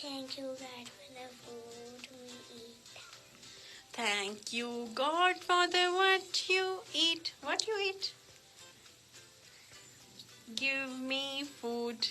Thank you God for the food we eat. Thank you God for the what you eat. What you eat? Give me food.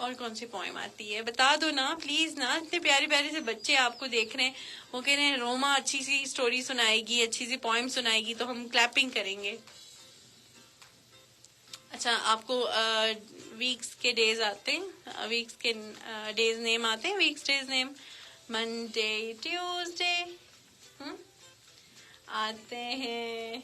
اور کون سی poem آتی ہے بتا دو نا please نا. اتنے پیارے پیارے سے بچے آپ کو دیکھ رہے ہیں, وہ کہہ رہے ہیں روما اچھی سی اسٹوری سنائے گی, اچھی سی پوئم سنائے گی, تو ہم کلیپنگ کریں گے. اچھا آپ کو ویکس کے ڈیز آتے ہیں, ویکس کے ڈیز نیم آتے ہیں, ویکس ڈیز نیم منڈے ٹیوزڈے آتے ہیں.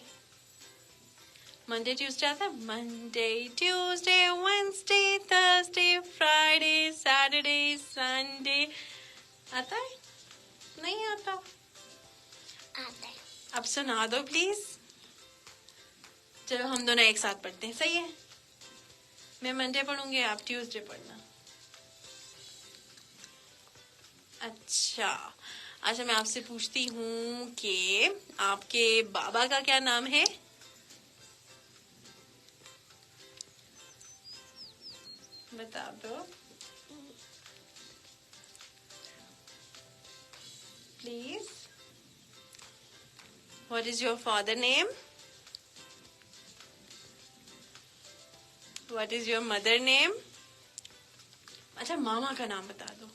منڈے ٹیوزڈے آتا ہے, Monday Tuesday Wednesday Thursday Friday Saturday Sunday آتا ہے نہیں آتا؟ آتا ہے. اب سنا دو پلیز. چلو ہم دونوں ایک ساتھ پڑھتے ہیں, صحیح ہے؟ میں منڈے پڑھوں گی, آپ ٹیوزڈے پڑھنا. اچھا میں آپ سے پوچھتی ہوں کہ آپ کے بابا کا کیا نام ہے؟ بتا دو please. What is your father name? What is your mother name? اچھا ماما کا نام بتا دو.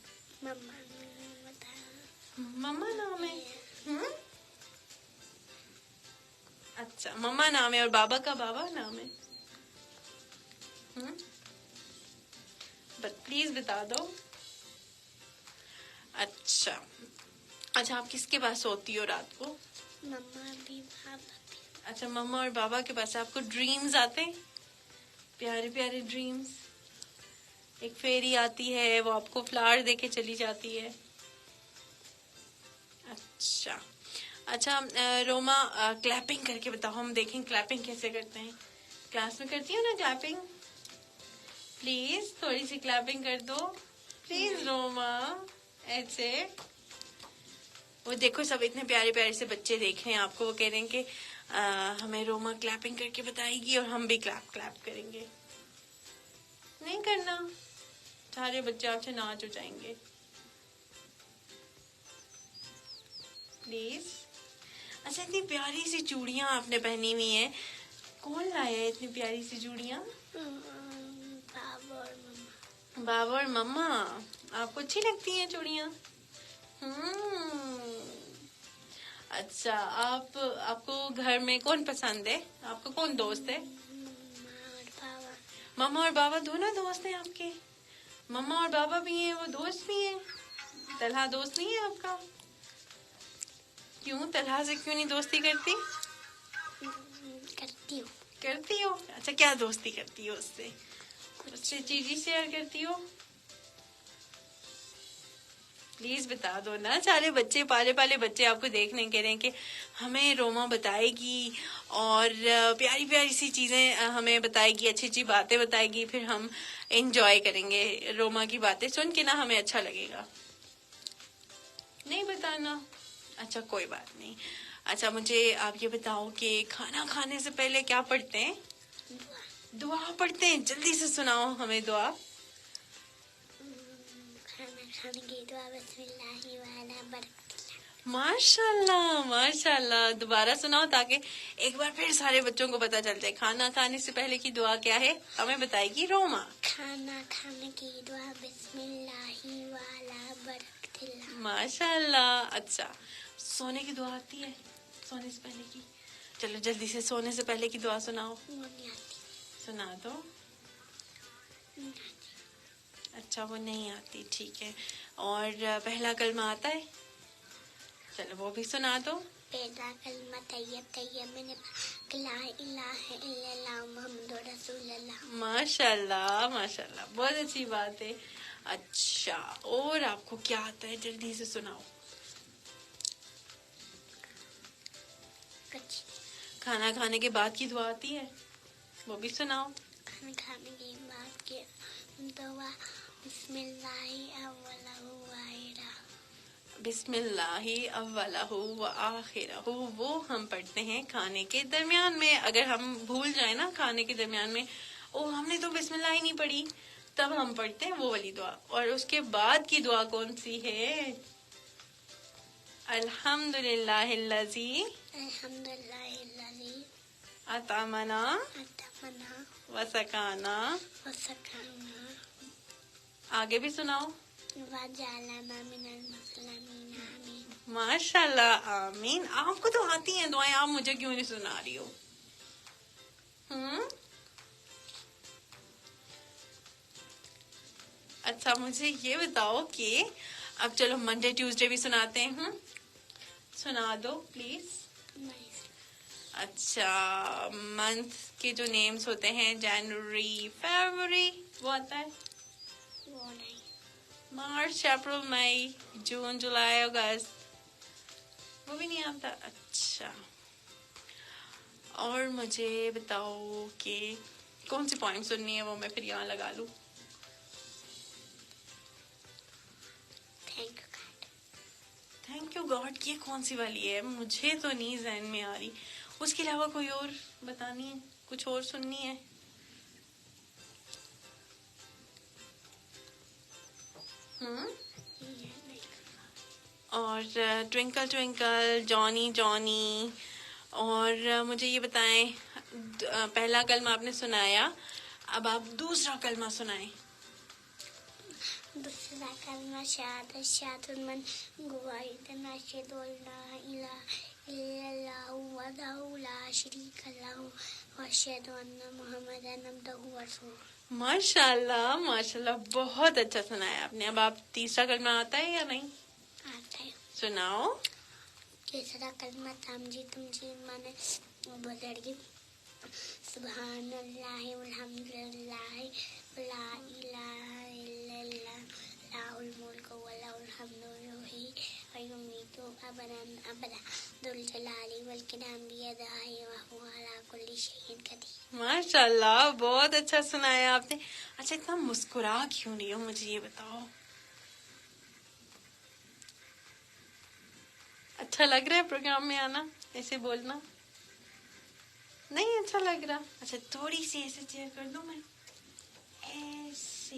مما نے بتایا. مما نام ہے. اچھا مما نام ہے, اور بابا کا بابا نام ہے. بٹ پلیز بتا دو. اچھا آپ کس کے پاس سوتی ہو رات کو؟ مما بھی بابا بھی. اچھا مما اور بابا کے پاس. آپ کو ڈریمز آتے ہیں, پیارے پیارے ڈریمز؟ ایک فیری آتی ہے, وہ آپ کو فلاور دے کے چلی جاتی ہے. اچھا روما کلیپنگ کر کے بتاؤ, ہم دیکھیں کلیپنگ کیسے کرتے ہیں. کلاس میں کرتی ہو نا کلیپنگ؟ پلیز تھوڑی سی کلیپنگ کر دو پلیز روما. ایسے وہ دیکھو سب اتنے پیارے پیارے سے بچے دیکھ رہے ہیں آپ کو, وہ کہہ رہے ہیں کہ ہمیں روما کلیپنگ کر کے بتائے گی اور ہم بھی کلیپ کریں گے. نہیں کرنا, سارے بچے آپ سے ناچ ہو جائیں گے پلیز. اچھا اتنی پیاری سی چوڑیاں آپ نے پہنی ہوئی ہیں, کون لایا ہے اتنی پیاری سی چوڑیاں؟ بابا اور مما. بابا اور مما. آپ کو اچھی لگتی ہیں چوڑیاں؟ اچھا آپ کو گھر میں کون پسند ہے؟ آپ کو کون دوست ہے؟ مما اور بابا. مما اور بابا دونوں دوست ہیں آپ کے؟ مما اور بابا بھی ہیں, وہ دوست بھی ہیں. طلحہ دوست نہیں ہے آپ کا؟ کیوں طلحہ سے کیوں نہیں دوستی کرتی؟ کرتی ہو. اچھا کیا دوستی کرتی ہو اس سے چیزیں شیئر کرتی ہو؟ پلیز بتا دو نا. سارے بچے پالے بچے آپ کو دیکھنے کہہ رہے ہیں کہ ہمیں روما بتائے گی اور پیاری پیاری سی چیزیں ہمیں بتائے گی, اچھی اچھی باتیں بتائے گی, پھر ہم انجوائے کریں گے. روما کی باتیں سن کے نا ہمیں اچھا لگے گا. نہیں بتانا؟ اچھا کوئی بات نہیں. اچھا مجھے آپ یہ بتاؤ کہ کھانا کھانے سے پہلے کیا پڑھتے ہیں؟ دعا پڑھتے ہیں. جلدی سے سناؤ ہمیں دعا. کھانا کھانے کی دعا بسم اللہ وعلی برکت اللہ. ماشاء اللہ. دوبارہ سناؤ تاکہ ایک بار پھر سارے بچوں کو پتا چل جائے. کھانا کھانے سے پہلے کی دعا کیا ہے ہمیں بتائے گی روما. کھانا کھانے کی دعا بسم اللہ وعلی برکت اللہ. ماشاء اللہ. اچھا سونے کی دعا آتی ہے سونے سے پہلے کی؟ چلو جلدی سے سونے سے پہلے کی دعا سناؤ. وہ نہیں آتی. سنا دو. اچھا وہ نہیں آتی, ٹھیک ہے. اور پہلا کلمہ آتا ہے؟ چلو وہ بھی سنا دو. پہلا کلمہ طیب میں نے لا الہ الا اللہ محمد رسول اللہ. ماشاء اللہ بہت اچھی بات ہے. اچھا اور آپ کو کیا آتا ہے جلدی سے سناؤ. کھانا کھانے کے بعد کی دعا آتی ہے وہ بھی سناؤ. کھانا کھانے کے بعد کی دعا بسم اللہ اولہ وآخرہ. بسم اللہ اولہ وآخرہ وہ ہم پڑھتے ہیں کھانے کے درمیان میں. اگر ہم بھول جائیں نا کھانے کے درمیان میں, ہم نے تو بسم اللہ ہی نہیں پڑھی, تب ہم پڑھتے ہیں وہ والی دعا. اور اس کے بعد کی دعا کون سی ہے؟ الحمدللہ الذی اطعمنا وسقانا آگے بھی سناؤ. آمین. ماشاء اللہ, آمین. آپ کو تو آتی ہیں دعائیں, آپ مجھے کیوں نہیں سنا رہی ہو؟ اچھا مجھے یہ بتاؤ کہ اب چلو منڈے ٹیوزڈے بھی سناتے ہیں. سنا دو پلیز. اچھا, منتھ کے جو نیمز ہوتے ہیں, جنوری, فروری, وہ آتا ہے؟ وہ نہیں. مارچ, اپریل, مئی, جون, جولائی, اگست, وہ بھی نہیں آتا. اچھا, اور مجھے بتاؤ کہ کون سی پوائم سننی ہے, وہ میں پھر یہاں لگا لوں. تھینک یو گاڈ, یہ کون سی والی ہے؟ مجھے تو نہیں ذہن میں آ رہی. اس کے علاوہ کوئی اور بتانی ہے, کچھ اور سننی ہے؟ اور ٹوینکل ٹوینکل, جانی جانی. اور مجھے یہ بتائیں, پہلا کلمہ آپ نے سنایا, اب آپ دوسرا کلمہ سنائیں. دوسرا کلمہ شہادت, شہادت من گواہی دینا, اشہد ان لا الہ الا اللہ وحدہ لا شریک لہ واشہد ان محمدا عبدہ ورسولہ. ماشاء اللہ ماشاء اللہ, بہت اچھا سنایا آپ نے. اب آپ تیسرا کلمہ آتا ہے یا نہیں؟ آتا ہے. سناؤ. تیسرا کلمہ تمجید, تمجید مانے بزرگی. سبحان اللہ والحمد للہ ولا الہ الا اللہ, لہ الملک ولہ الحمد یحیی ویمیت ابدا ابدا, ذو الجلال والاکرام بیدہ وہو علی کل شیء قدیر. ماشاء اللہ, بہت اچھا سنایا آپ نے. اچھا, اتنا مسکرا کیوں نہیں ہو, مجھے یہ بتاؤ. اچھا لگ رہا ہے پروگرام میں آنا, ایسے بولنا نہیں اچھا لگ رہا؟ اچھا, تھوڑی سی ایسے چیئر کر دوں میں, ایسے,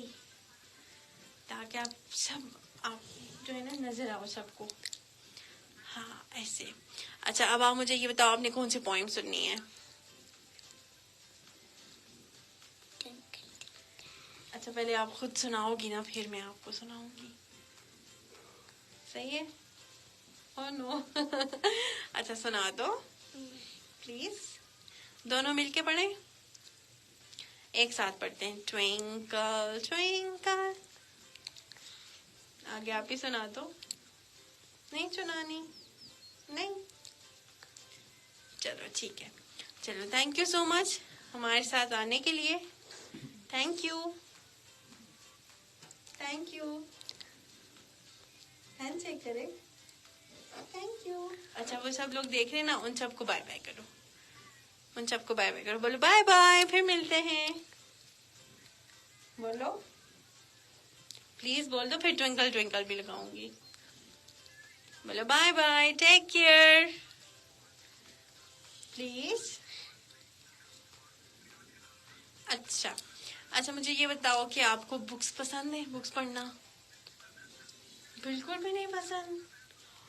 تاکہ آپ سب, آپ جو ہے نا نظر آؤ سب کو. ہاں ایسے. اچھا, اب آپ مجھے یہ بتاؤ, آپ نے کون سی پوائم سننی ہے؟ اچھا, پہلے آپ خود سناؤ گی نا, پھر میں آپ کو سناؤں گی. صحیح ہے؟ او نو. اچھا سنا دو پلیز. دونوں مل کے پڑھیں, ایک ساتھ پڑھتے ہیں. Twinkle twinkle. آگے آپ ہی سنا دو. نہیں سنانی؟ نہیں, چلو ٹھیک ہے. چلو, تھینک یو سو مچ ہمارے ساتھ آنے کے لیے. Thank you, thank you. Hand check کرے. Thank you. اچھا, وہ سب لوگ دیکھ رہے ہیں نا, ان سب کو بائے بائے کرو. ان سب کو بائے بائے کرو. بولو بائے بائے, پھر ملتے ہیں. بولو پلیز, بول دو, پھر ٹوینکل ٹوینکل بھی لگاؤں گی. بولو bye bye, take care please. اچھا اچھا, مجھے یہ بتاؤ کہ آپ کو بکس پسند ہیں, بکس پڑھنا؟ بالکل بھی نہیں پسند.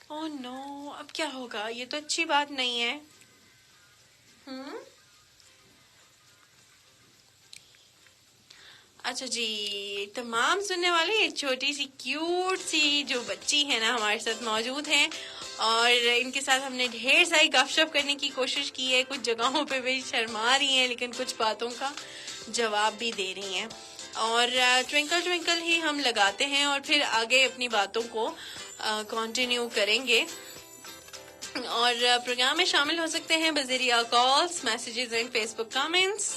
اوہ نو, اب کیا ہوگا, یہ تو اچھی بات نہیں ہے. اچھا جی, تمام سننے والے, ایک چھوٹی سی کیوٹ سی جو بچی ہے نا ہمارے ساتھ موجود ہیں, اور ان کے ساتھ ہم نے ڈھیر ساری گپ شپ کرنے کی کوشش کی ہے. کچھ جگہوں پہ بھی شرما رہی ہیں, لیکن کچھ باتوں کا جواب بھی دے رہی ہیں. اور ٹوینکل ٹوینکل ہی ہم لگاتے ہیں, اور پھر آگے اپنی باتوں کو کنٹینیو کریں گے. اور پروگرام میں شامل ہو سکتے ہیں بذریعہ calls, messages and Facebook comments.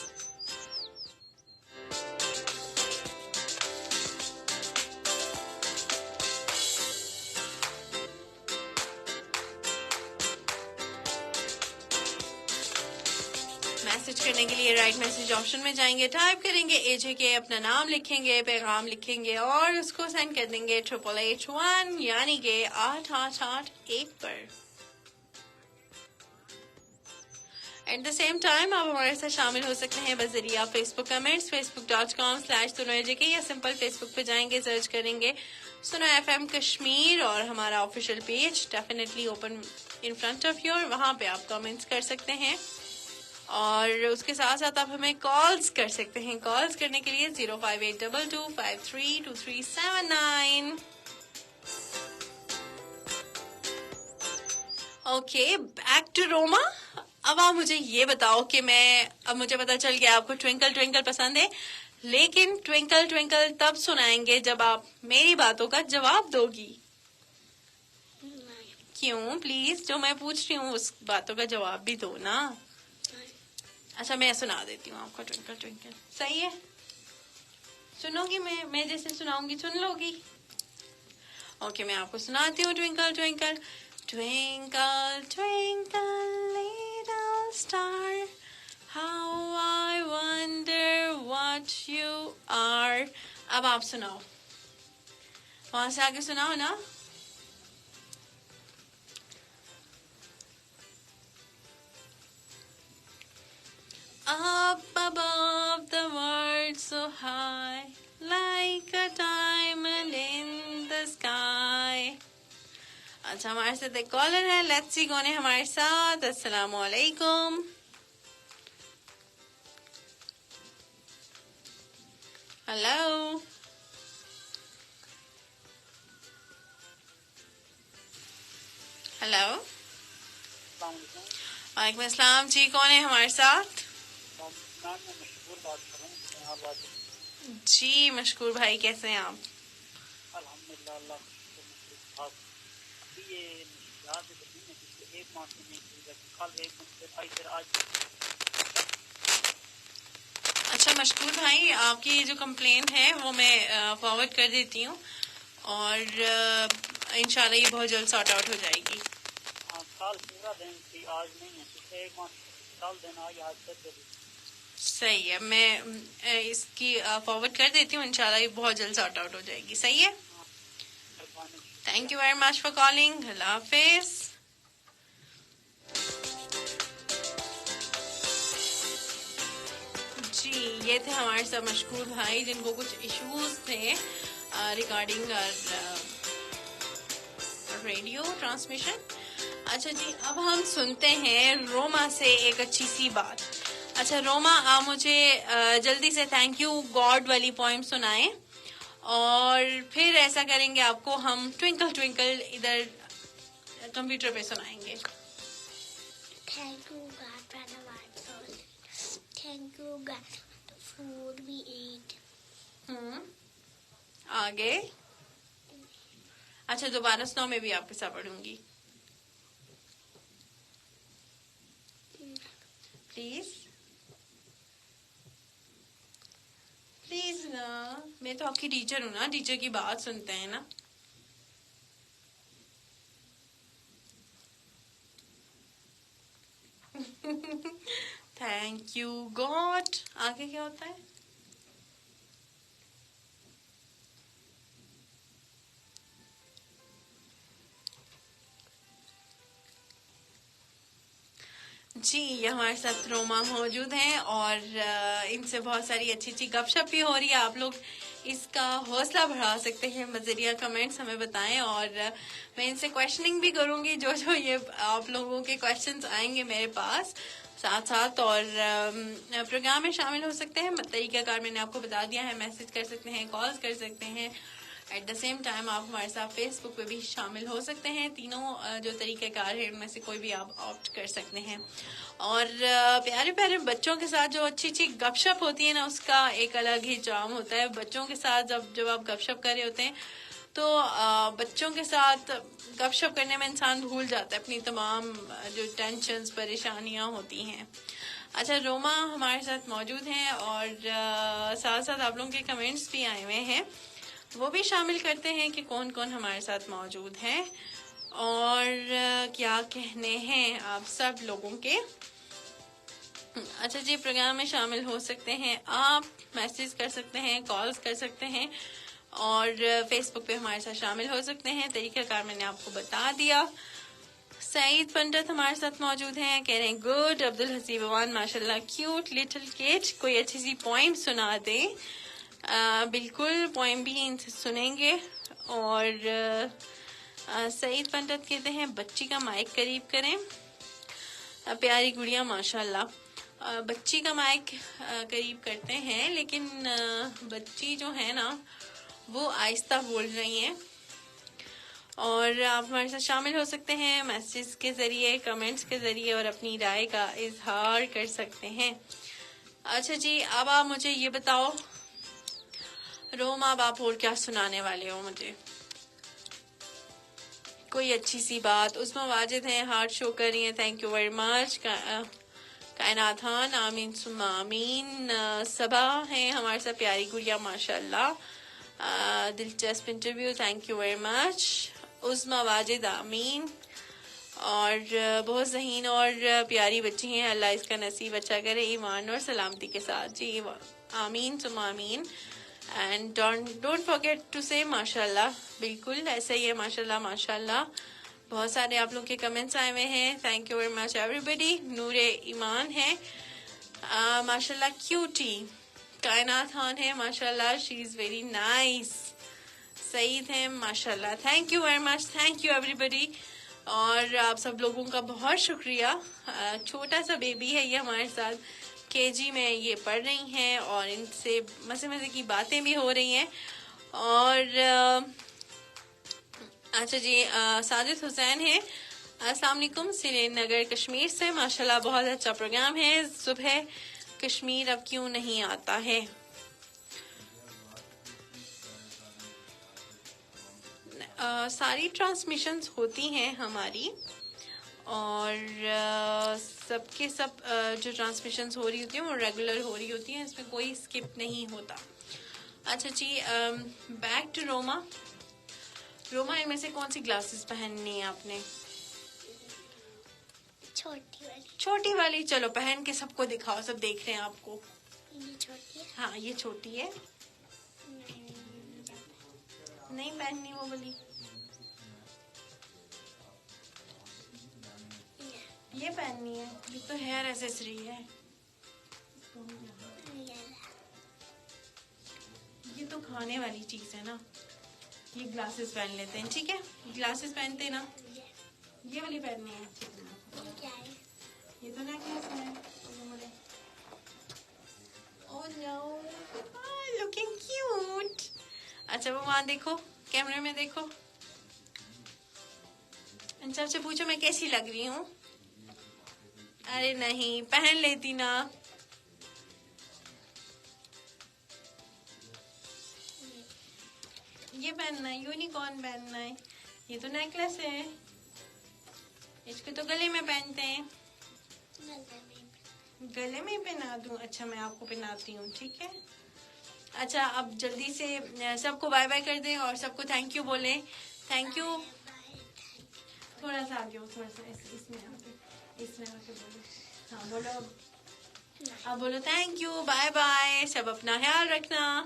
Message کرنے کے لیے رائٹ میسج آپشن میں جائیں گے, ٹائپ کریں گے AJK, اپنا نام لکھیں گے, پیغام لکھیں گے, اور اس کو سینڈ کر دیں گے 88881 یعنی کہ 8881 پر. ایٹ دا سیم ٹائم آپ ہمارے ساتھ شامل ہو سکتے ہیں بذریعہ فیس بک کمنٹس, facebook.com/sunojk, یا سمپل فیس بک پہ جائیں گے, سرچ کریں گے سنو FM کشمیر, اور ہمارا official page definitely open in front of your, وہاں پہ آپ کمنٹس کر سکتے ہیں. اور اس کے ساتھ ساتھ آپ ہمیں کالز کر سکتے ہیں. کالز کرنے کے لیے 05822532379. اوکے, بیک ٹو روما. اب آپ مجھے یہ بتاؤ کہ اب مجھے پتا چل گیا آپ کو ٹوینکل ٹوینکل پسند ہے, لیکن ٹوینکل ٹوینکل تب سنائیں گے جب آپ میری باتوں کا جواب دو گی. کیوں؟ پلیز, جو میں پوچھ رہی ہوں اس باتوں کا جواب بھی دو نا. اچھا, میں سنا دیتی ہوں آپ کو ٹوینکل ٹوینکل. صحیح ہے, سنو گی؟ میں جیسے سناؤں گی سن لو گی. اوکے, میں آپ کو سناتی ہوں twinkle twinkle. Twinkle, twinkle, little star, how I wonder what you are. اب آپ سناؤ, وہاں سے آگے سناؤ نا. Up above the world so high, like a diamond in the sky. اچھا, ہمارے ساتھ ایک کالر ہے. لیٹس سی کون ہے ہمارے ساتھ. السلام علیکم. Hello, hello. وعلیکم السلام جی, کون ہے ہمارے ساتھ؟ جی مشکور بھائی, کیسے ہیں آپ؟ الحمدللہ, اللہ کا شکر. یہ ایک ماہ سے نہیں ہوئی, کل ایک دن سے آئی, پھر آج. اچھا مشکور بھائی, آپ کی جو کمپلین ہے وہ میں فارورڈ کر دیتی ہوں, اور انشاءاللہ یہ بہت جلد سارٹ آؤٹ ہو جائے گی. کل پورا دن تھی, آج نہیں ہے. پچھلے ایک ماہ کل دن آئی, آج پھر. صحیح ہے, میں اس کی فارورڈ کر دیتی ہوں, انشاءاللہ یہ بہت جلد سارٹ آؤٹ ہو جائے گی. صحیح ہے, thank you very much for calling. اللہ حافظ. جی, یہ تھے ہمارے ساتھ مشکور بھائی جن کو کچھ ایشوز تھے ریگارڈنگ ریڈیو ٹرانسمیشن. اچھا جی, اب ہم سنتے ہیں روما سے ایک اچھی سی بات. اچھا روما, آپ مجھے جلدی سے تھینک یو گاڈ والی پوئم سنائیں, اور پھر ایسا کریں گے آپ کو ہم ٹوینکل ٹوینکل ادھر کمپیوٹر پہ سنائیں گے. Thank you God for the white soul. Thank you God for the food we ate. آگے. اچھا, دوبارہ سنو, میں بھی آپ کے ساتھ پڑھوں گی پلیز. پلیز نا, میں تو آپ کی ٹیچر ہوں نا, ٹیچر کی بات سنتے ہیں نا. Thank you God. آگے کیا ہوتا ہے؟ جی, یہ ہمارے ساتھ روما موجود ہیں, اور ان سے بہت ساری اچھی اچھی گپ شپ بھی ہو رہی ہے. آپ لوگ اس کا حوصلہ بڑھا سکتے ہیں بذریعہ کمنٹس, ہمیں بتائیں, اور میں ان سے کویشچننگ بھی کروں گی جو یہ آپ لوگوں کے کویشچنس آئیں گے میرے پاس ساتھ ساتھ, اور پروگرام میں شامل ہو سکتے ہیں. طریقہ کار میں نے آپ کو بتا دیا ہے, میسج کر سکتے ہیں, کالز کر سکتے ہیں. ایٹ دا سیم ٹائم آپ ہمارے ساتھ فیس بک پہ بھی شامل ہو سکتے ہیں. تینوں جو طریقہ کار ہے ان میں سے کوئی بھی آپ آپٹ کر سکتے ہیں. اور پیارے پیارے بچوں کے ساتھ جو اچھی اچھی گپ شپ ہوتی ہے نا, اس کا ایک الگ ہی چارم ہوتا ہے. بچوں کے ساتھ جب آپ گپ شپ کر رہے ہوتے ہیں تو بچوں کے ساتھ گپ شپ کرنے میں انسان بھول جاتا ہے اپنی تمام جو ٹینشنز پریشانیاں ہوتی ہیں. اچھا, روما ہمارے ساتھ موجود ہیں, اور ساتھ ساتھ آپ لوگوں کے کمنٹس بھی آئے ہوئے ہیں, وہ بھی شامل کرتے ہیں کہ کون کون ہمارے ساتھ موجود ہیں اور کیا کہنے ہیں آپ سب لوگوں کے. اچھا جی, پروگرام میں شامل ہو سکتے ہیں آپ, میسج کر سکتے ہیں, کالز کر سکتے ہیں, اور فیس بک پہ ہمارے ساتھ شامل ہو سکتے ہیں. طریقہ کار میں نے آپ کو بتا دیا. سعید پنڈت ہمارے ساتھ موجود ہیں, کہہ رہے ہیں گڈ. عبدالحسیب اوان ماشاء اللہ کیوٹ لٹل کیٹ, کوئی اچھی سی پوئم سنا دیں. بالکل, پوئم بھی ان سے سنیں گے. اور سعید پنڈت کہتے ہیں بچی کا مائک قریب کریں. پیاری گڑیا ماشاء اللہ. بچی کا مائک قریب کرتے ہیں، لیکن بچی جو ہے نا وہ آہستہ بول رہی ہیں. اور آپ ہمارے ساتھ شامل ہو سکتے ہیں میسیج کے ذریعے، کمنٹس کے ذریعے، اور اپنی رائے کا اظہار کر سکتے ہیں. اچھا جی، اب آپ مجھے یہ بتاؤ روما، اب آپ اور کیا سنانے والے ہو مجھے؟ کوئی اچھی سی بات. عظمیٰ واجد ہیں، ہارٹ شو کر رہی ہیں، تھینک یو ویری مچ. کائنات خان، آمین ثم آمین. صبا ہیں ہمارے ساتھ، پیاری گڑیا ماشاء اللہ. دلچسپ interview, thank you very much. Uzma Wajid, آمین. اور بہت ذہین اور پیاری بچی ہیں، اللہ اس کا نصیب اچھا کرے ایمان اور سلامتی کے ساتھ. جی آمین ثم آمین. اینڈ ڈونٹ فرگیٹ ٹو سے ماشاء اللہ. بالکل ایسا ہی ہے، ماشاء اللہ ماشاء اللہ. بہت سارے آپ لوگ کے کمنٹس آئے ہوئے ہیں، thank you very much everybody. Noor Iman ہے ماشاء اللہ. کیوٹی کائنات خان ہے ماشاء اللہ، شی از ویری نائس. سعید ہے ماشاء اللہ، thank you very much, thank you everybody. اور آپ سب لوگوں کا بہت شکریہ. چھوٹا سا بیبی ہے یہ ہمارے ساتھ، KG میں یہ پڑھ رہی ہیں، اور ان سے مزے مزے کی باتیں بھی ہو رہی ہیں. اور اچھا جی، ساجد حسین ہے، السلام علیکم، سری نگر کشمیر سے. ماشاءاللہ بہت اچھا پروگرام ہے. صبح کشمیر اب کیوں نہیں آتا ہے؟ ساری ٹرانسمیشنز ہوتی ہیں ہماری، اور سب کے سب جو ٹرانسمیشنز ہو رہی ہوتی ہیں وہ ریگولر ہو رہی ہوتی ہیں، اس میں کوئی اسکپ نہیں ہوتا. اچھا جی، بیک ٹو روما. روما، ان میں سے کون سی گلاسز پہننی ہے آپ نے؟ چھوٹی والی. چھوٹی والی. چلو پہن کے سب کو دکھاؤ، سب دیکھ رہے ہیں آپ کو. یہ چھوٹی ہے. ہاں یہ چھوٹی ہے، نہیں پہننی وہ والی. یہ پہننی ہے، یہ تو ہیئر ایسیسری ہے. یہ تو کھانے والی چیز ہے نا. یہ گلاسز پہن لیتے ہیں، ٹھیک ہے؟ گلاسز پہنتے ہیں نا، یہ والی پہننی ہے. کیا ہے؟ یہ تو نیکلیس ہے. Oh no, looking cute. اچھا وہ وہاں دیکھو، کیمرے میں دیکھو. ان سب سے پوچھو میں کیسی لگ رہی ہوں. ارے نہیں، پہن لیتی نا. یہ پہننا ہے، یونیکارن پہننا ہے. یہ تو نیکلیس ہے، اس کو تو گلے میں پہنتے ہیں. گلے میں پہنا دوں؟ اچھا میں آپ کو پہناتی ہوں، ٹھیک ہے. اچھا اب جلدی سے سب کو بائے بائے کر دیں اور سب کو تھینک یو بولیں. Thank you. تھوڑا سا آگے ہو، تھوڑا سا اس میں آ کے بولو. ہاں بولو، اب بولو تھینک یو، بائے بائے، سب اپنا خیال رکھنا.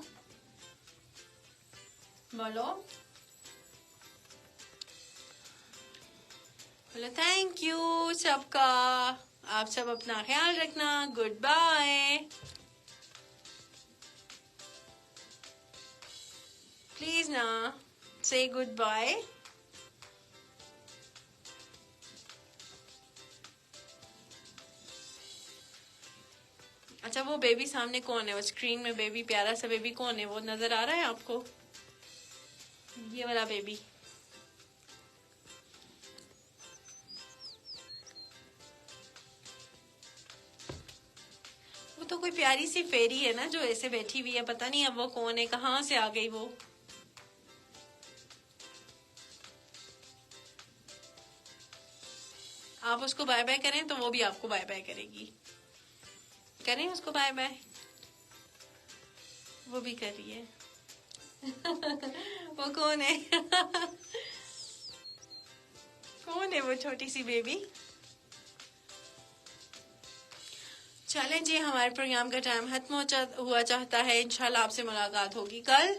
بولو تھینک یو سب کا، آپ سب اپنا خیال رکھنا. Good bye. پلیز نا سے گڈ بائے. اچھا وہ بیبی سامنے کون ہے؟ وہ اسکرین میں بیبی، پیارا سا بیبی کون ہے؟ وہ نظر آ رہا ہے آپ کو؟ یہ والا بیبی. وہ تو کوئی پیاری سی فیری ہے نا جو ایسے بیٹھی ہوئی ہے، پتہ نہیں اب وہ کون ہے، کہاں سے آ گئی وہ. آپ اس کو بائے بائے کریں تو وہ بھی آپ کو بائے بائے کرے گی. کریں اس کو بائے بائے. وہ بھی کر رہی ہے. وہ کون ہے؟ کون ہے وہ چھوٹی سی بیبی؟ چلیں جی، ہمارے پروگرام کا ٹائم ختم ہوا چاہتا ہے. انشاءاللہ آپ سے ملاقات ہوگی کل.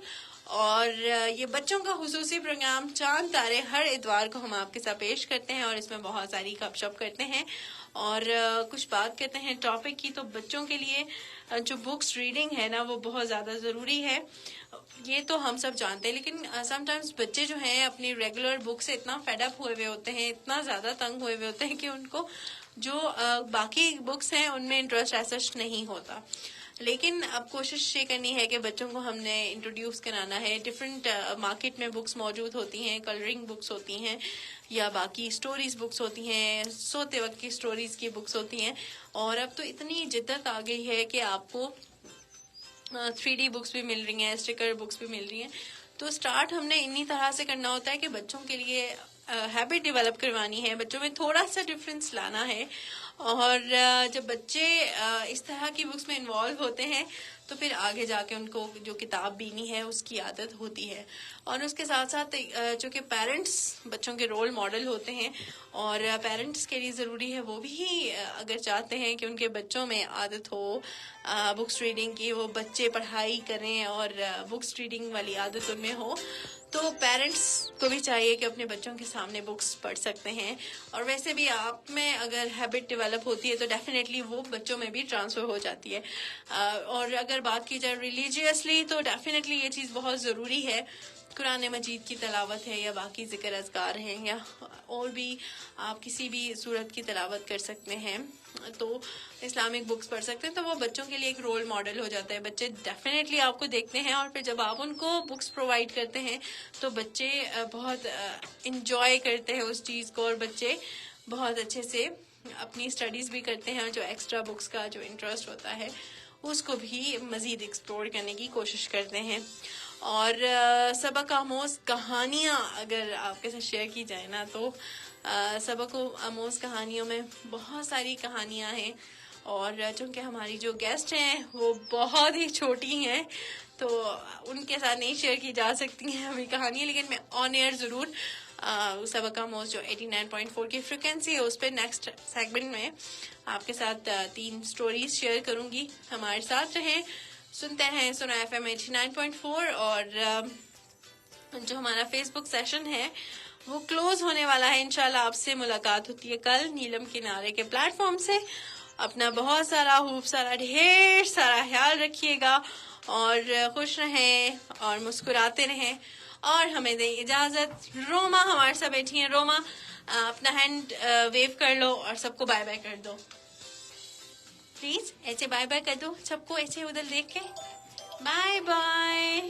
اور یہ بچوں کا خصوصی پروگرام چاند تارے ہر اتوار کو ہم آپ کے ساتھ پیش کرتے ہیں، اور اس میں بہت ساری گپ شپ کرتے ہیں اور کچھ بات کرتے ہیں ٹاپک کی. تو بچوں کے لیے جو بکس ریڈنگ ہے نا وہ بہت زیادہ ضروری ہے، یہ تو ہم سب جانتے ہیں. لیکن سم ٹائمز بچے جو ہیں اپنی ریگولر بک سے اتنا فیڈ اپ ہوئے ہوئے ہوتے ہیں، اتنا زیادہ تنگ ہوئے ہوئے ہوتے ہیں کہ ان کو جو باقی بکس ہیں ان میں انٹرسٹ ایسا نہیں ہوتا. لیکن اب کوشش یہ کرنی ہے کہ بچوں کو ہم نے انٹروڈیوس کرانا ہے. ڈفرینٹ مارکیٹ میں بکس موجود ہوتی ہیں, کلرنگ بکس ہوتی ہیں یا باقی اسٹوریز بکس ہوتی ہیں, سوتے وقت کی اسٹوریز کی بکس ہوتی ہیں. اور اب تو اتنی جدت آ گئی ہے کہ آپ کو 3D بکس بھی مل رہی ہیں, اسٹیکر بکس بھی مل رہی ہیں. تو اسٹارٹ ہم نے انہی طرح سے کرنا ہوتا ہے کہ بچوں کے لیے ہیبٹ ڈیولپ کروانی ہے, بچوں میں تھوڑا سا ڈفرینس لانا ہے. اور جب بچے اس طرح کی بکس میں انوالو ہوتے ہیں تو پھر آگے جا کے ان کو جو کتاب بینی ہے اس کی عادت ہوتی ہے. اور اس کے ساتھ ساتھ چونکہ پیرنٹس بچوں کے رول ماڈل ہوتے ہیں, اور پیرنٹس کے لیے ضروری ہے وہ بھی اگر چاہتے ہیں کہ ان کے بچوں میں عادت ہو بکس ریڈنگ کی, وہ بچے پڑھائی کریں اور بکس ریڈنگ والی عادت ان میں ہو, تو پیرنٹس کو بھی چاہیے کہ اپنے بچوں کے سامنے بکس پڑھ سکتے ہیں. اور ویسے بھی آپ میں اگر ہیبٹ ڈیولپ ہوتی ہے تو ڈیفینیٹلی وہ بچوں میں بھی ٹرانسفر ہو جاتی ہے. اور اگر بات کی جائے ریلیجیسلی تو ڈیفینیٹلی یہ چیز بہت ضروری ہے. قرآن مجید کی تلاوت ہے یا باقی ذکر اذکار ہیں یا اور بھی آپ کسی بھی سورت کی تلاوت کر سکتے ہیں, تو اسلامک بکس پڑھ سکتے ہیں, تو وہ بچوں کے لیے ایک رول ماڈل ہو جاتا ہے. بچے ڈیفینیٹلی آپ کو دیکھتے ہیں اور پھر جب آپ ان کو بکس پرووائڈ کرتے ہیں تو بچے بہت انجوائے کرتے ہیں اس چیز کو, اور بچے بہت اچھے سے اپنی اسٹڈیز بھی کرتے ہیں, اور جو ایکسٹرا بکس کا جو انٹرسٹ ہوتا ہے اس کو بھی مزید ایکسپلور کرنے کی کوشش کرتے ہیں. اور سبق آموز کہانیاں اگر آپ کے ساتھ شیئر کی جائے نا تو سبق آموز کہانیوں میں بہت ساری کہانیاں ہیں, اور چونکہ ہماری جو گیسٹ ہیں وہ بہت ہی چھوٹی ہیں تو ان کے ساتھ نہیں شیئر کی جا سکتی ہیں ابھی کہانیاں, لیکن میں آن ایئر ضرور سبق آموز جو 89.4 کی فریکوینسی ہے اس پہ نیکسٹ سیگمنٹ میں آپ کے ساتھ 3 سٹوریز شیئر کروں گی. ہمارے ساتھ رہیں, سنتے ہیں سنا FM 89.4. اور جو ہمارا فیس بک سیشن ہے وہ کلوز ہونے والا ہے, انشاءاللہ آپ سے ملاقات ہوتی ہے کل نیلم کنارے کے پلیٹ فارم سے. اپنا بہت سارا خوب سارا ڈھیر سارا خیال رکھیے گا اور خوش رہیں اور مسکراتے رہیں, اور ہمیں دیں اجازت. روما ہمارے ساتھ بیٹھی ہیں. روما اپنا ہینڈ ویو کر لو اور سب کو بائے بائے کر دو پلیز. ایسے بائے بائے کر دو سب کو, ایسے ادھر دیکھ کے بائے بائے.